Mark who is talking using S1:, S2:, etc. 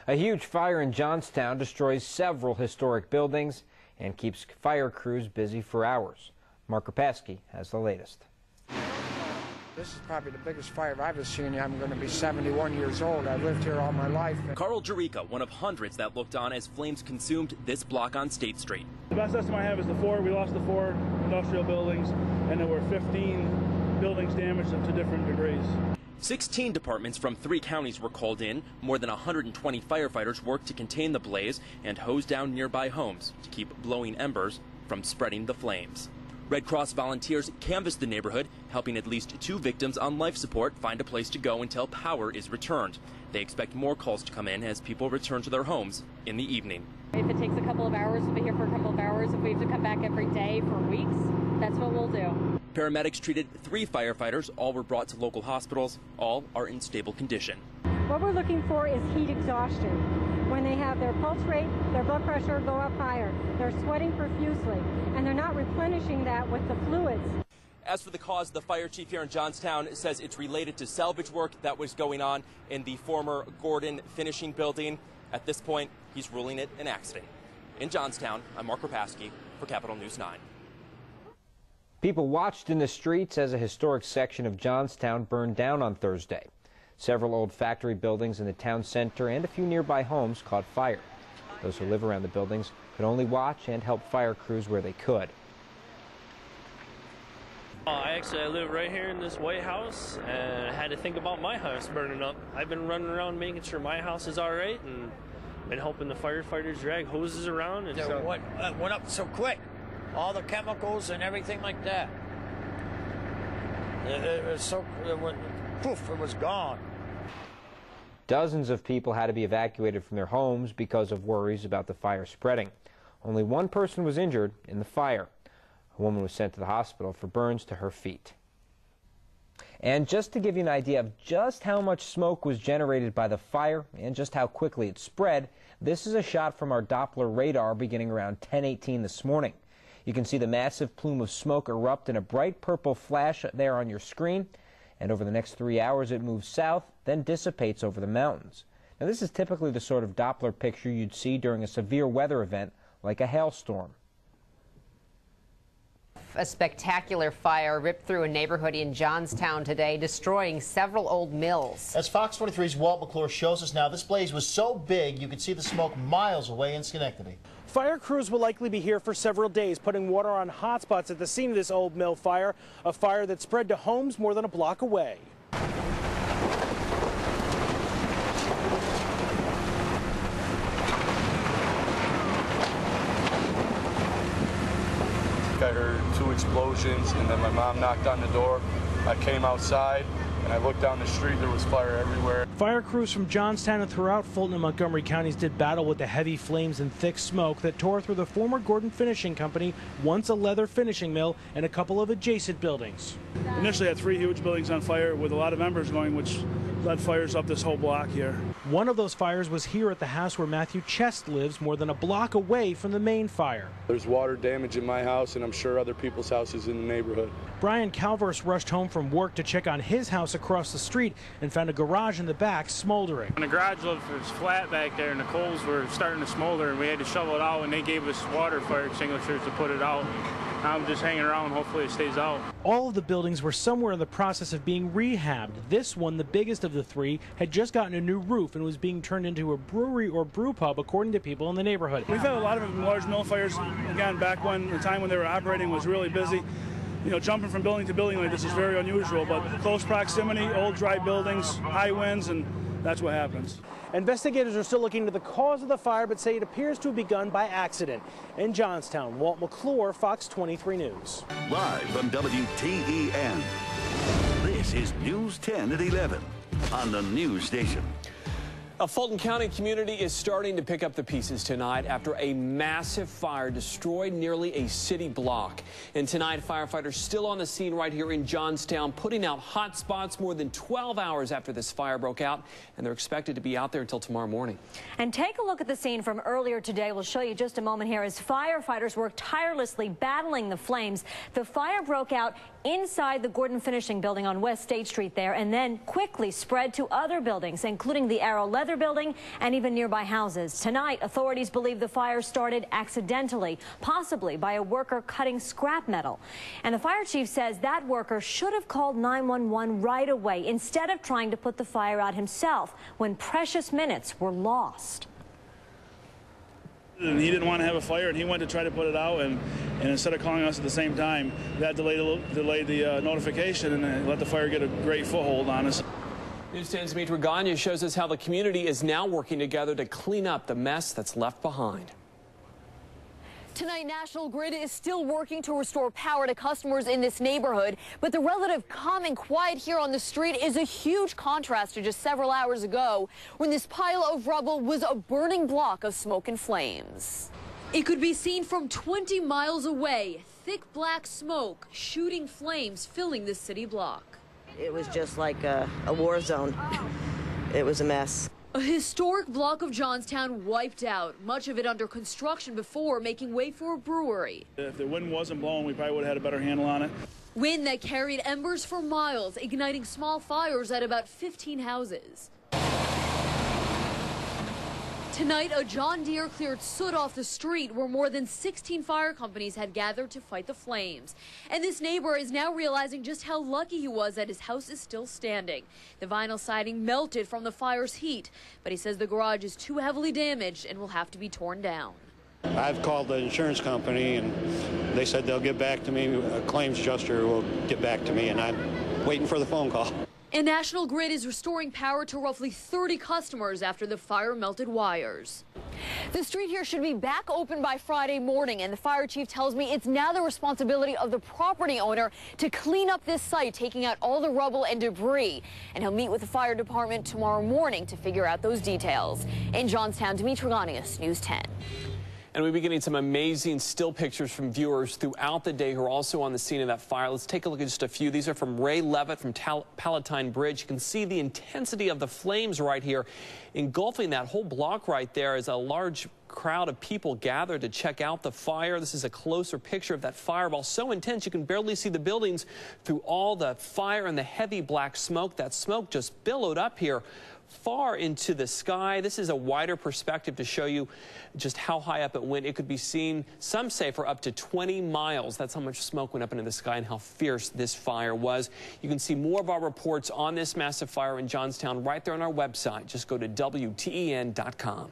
S1: A huge fire in Johnstown destroys several historic buildings and keeps fire crews busy for hours. Mark Rapaski has the latest.
S2: This is probably the biggest fire I've ever seen. I'm going to be 71 years old. I've lived here all my life.
S3: Carl Jerica, one of hundreds that looked on as flames consumed this block on State Street.
S4: The best estimate I have is we lost the 4 industrial buildings, and there were 15 buildings damaged to different degrees.
S3: 16 departments from 3 counties were called in. More than 120 firefighters worked to contain the blaze and hose down nearby homes to keep blowing embers from spreading the flames. Red Cross volunteers canvassed the neighborhood, helping at least 2 victims on life support find a place to go until power is returned. They expect more calls to come in as people return to their homes in the evening.
S5: If it takes a couple of hours, we'll be here for a couple of hours. If we have to come back every day for weeks, that's what we'll do.
S3: Paramedics treated 3 firefighters. All were brought to local hospitals. All are in stable condition.
S6: What we're looking for is heat exhaustion. When they have their pulse rate, their blood pressure go up higher, they're sweating profusely, and they're not replenishing that with the fluids.
S3: As for the cause, the fire chief here in Johnstown says it's related to salvage work that was going on in the former Gordon finishing building. At this point, he's ruling it an accident. In Johnstown, I'm Mark Rapaski for Capital News 9.
S1: People watched in the streets as a historic section of Johnstown burned down on Thursday. Several old factory buildings in the town center and a few nearby homes caught fire. Those who live around the buildings could only watch and help fire crews where they could.
S7: I live right here in this White House, and I had to think about my house burning up. I've been running around making sure my house is all right, and been helping the firefighters drag hoses around. And
S8: so what went up so quick? All the chemicals and everything like that. It was gone.
S1: Dozens of people had to be evacuated from their homes because of worries about the fire spreading. Only 1 person was injured in the fire. A woman was sent to the hospital for burns to her feet. And just to give you an idea of just how much smoke was generated by the fire and just how quickly it spread, this is a shot from our Doppler radar beginning around 10:18 this morning. You can see the massive plume of smoke erupt in a bright purple flash there on your screen. And over the next 3 hours, it moves south, then dissipates over the mountains. Now, this is typically the sort of Doppler picture you'd see during a severe weather event like a hailstorm.
S9: A spectacular fire ripped through a neighborhood in Johnstown today, destroying several old mills.
S10: As Fox 23's Walt McClure shows us now, this blaze was so big you could see the smoke miles away in Schenectady.
S11: Fire crews will likely be here for several days, putting water on hotspots at the scene of this old mill fire, a fire that spread to homes more than a block away.
S12: I heard 2 explosions, and then my mom knocked on the door. I came outside and I looked down the street. There was fire everywhere.
S11: Fire crews from Johnstown and throughout Fulton and Montgomery counties did battle with the heavy flames and thick smoke that tore through the former Gordon Finishing Company, once a leather finishing mill, and a couple of adjacent buildings.
S4: Initially had 3 huge buildings on fire with a lot of embers going, which led fires up this whole block here.
S11: One of those fires was here at the house where Matthew Chest lives, more than a block away from the main fire.
S12: There's water damage in my house, and I'm sure other people's houses in the neighborhood.
S11: Brian Calvers rushed home from work to check on his house across the street and found a garage in the back smoldering.
S4: And the garage was flat back there, and the coals were starting to smolder, and we had to shovel it out, and they gave us water fire extinguishers to put it out. I'm just hanging around, hopefully it stays out.
S11: All of the buildings were somewhere in the process of being rehabbed. This one, the biggest of the 3, had just gotten a new roof and was being turned into a brewery or brew pub, according to people in the neighborhood.
S4: We've had a lot of large mill fires, again, back when the time when they were operating was really busy. You know, jumping from building to building like this is very unusual, but close proximity, old dry buildings, high winds, and that's what happens.
S11: Investigators are still looking into the cause of the fire, but say it appears to have begun by accident. In Johnstown, Walt McClure, Fox 23 News.
S13: Live from WTEN, this is News 10 at 11 on the news station.
S14: A Fulton County community is starting to pick up the pieces tonight after a massive fire destroyed nearly a city block. And tonight, firefighters still on the scene right here in Johnstown, putting out hot spots more than 12 hours after this fire broke out, and they're expected to be out there until tomorrow morning.
S15: And take a look at the scene from earlier today. We'll show you just a moment here as firefighters work tirelessly battling the flames. The fire broke out inside the Gordon Finishing building on West State Street there, and then quickly spread to other buildings, including the Arrow Leather building and even nearby houses. Tonight, authorities believe the fire started accidentally, possibly by a worker cutting scrap metal. And the fire chief says that worker should have called 911 right away instead of trying to put the fire out himself when precious minutes were lost.
S4: And he didn't want to have a fire, and he went to try to put it out, and instead of calling us at the same time, that delayed the notification and let the fire get a great foothold on us.
S14: News 10's Mitra Gagne shows us how the community is now working together to clean up the mess that's left behind.
S16: Tonight, National Grid is still working to restore power to customers in this neighborhood, but the relative calm and quiet here on the street is a huge contrast to just several hours ago when this pile of rubble was a burning block of smoke and flames. It could be seen from 20 miles away, thick black smoke shooting flames filling this city block.
S17: It was just like a war zone. It was a mess.
S16: A historic block of Johnstown wiped out, much of it under construction before making way for a brewery.
S4: If the wind wasn't blowing, we probably would have had a better handle on it.
S16: Wind that carried embers for miles, igniting small fires at about 15 houses. Tonight, a John Deere cleared soot off the street where more than 16 fire companies had gathered to fight the flames. And this neighbor is now realizing just how lucky he was that his house is still standing. The vinyl siding melted from the fire's heat, but he says the garage is too heavily damaged and will have to be torn down.
S18: I've called the insurance company, and they said they'll get back to me. A claims adjuster will get back to me, and I'm waiting for the phone call.
S16: And National Grid is restoring power to roughly 30 customers after the fire melted wires. The street here should be back open by Friday morning, and the fire chief tells me it's now the responsibility of the property owner to clean up this site, taking out all the rubble and debris. And he'll meet with the fire department tomorrow morning to figure out those details. In Johnstown, Mitra Gagne, News 10.
S14: And we'll be getting some amazing still pictures from viewers throughout the day who are also on the scene of that fire. Let's take a look at just a few. These are from Ray Levitt from Palatine Bridge. You can see the intensity of the flames right here. Engulfing that whole block right there is a large crowd of people gathered to check out the fire. This is a closer picture of that fireball. So intense you can barely see the buildings through all the fire and the heavy black smoke. That smoke just billowed up here far into the sky. This is a wider perspective to show you just how high up it went. It could be seen, some say, for up to 20 miles. That's how much smoke went up into the sky and how fierce this fire was. You can see more of our reports on this massive fire in Johnstown right there on our website. Just go to WTEN.com.